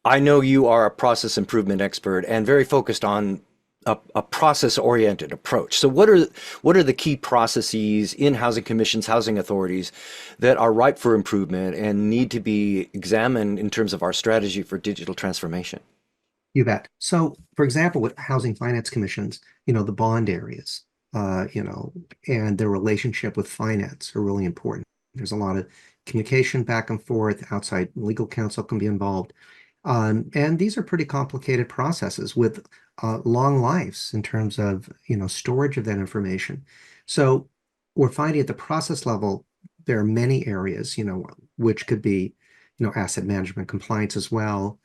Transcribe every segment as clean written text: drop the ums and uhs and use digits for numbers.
I know you are a process improvement expert and very focused on a process-oriented approach. So what are the key processes in housing commissions, housing authorities that are ripe for improvement and need to be examined in terms of our strategy for digital transformation? You bet. So, for example, with housing finance commissions, the bond areas, and their relationship with finance are really important. There's a lot of communication back and forth. Outside legal counsel can be involved. And these are pretty complicated processes with long lives in terms of, storage of that information. So we're finding at the process level, there are many areas, which could be, asset management compliance as well,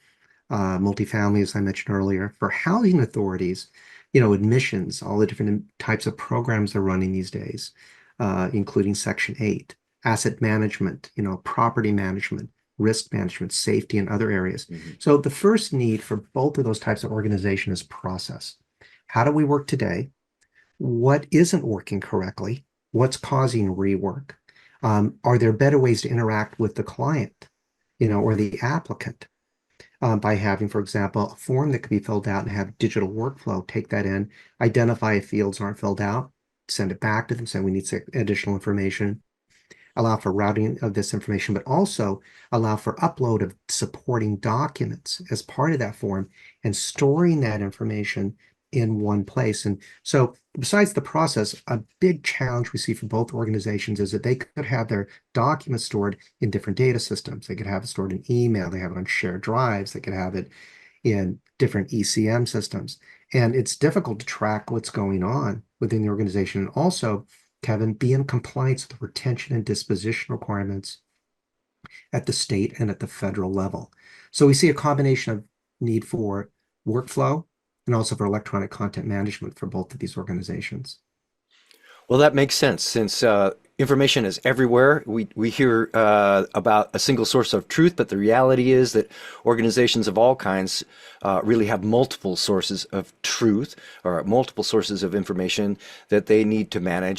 multifamily, as I mentioned earlier. For housing authorities, admissions, all the different types of programs they're running these days, including Section 8, asset management, property management, risk management, safety, and other areas. Mhm. So the first need for both of those types of organization is process. How do we work today? What isn't working correctly? What's causing rework? Are there better ways to interact with the client, or the applicant? By having, for example, a form that could be filled out and have digital workflow, take that in, identify if fields aren't filled out, send it back to them, say we need additional information, allow for routing of this information, but also allow for upload of supporting documents as part of that form and storing that information in one place. And so besides the process, a big challenge we see for both organizations is that they could have their documents stored in different data systems. They could have it stored in email, they have it on shared drives, they could have it in different ECM systems. And it's difficult to track what's going on within the organization. And also, Kevin, be in compliance with the retention and disposition requirements at the state and at the federal level. So we see a combination of need for workflow and also for electronic content management for both of these organizations. Well, that makes sense since information is everywhere. We hear about a single source of truth, but the reality is that organizations of all kinds really have multiple sources of truth or multiple sources of information that they need to manage.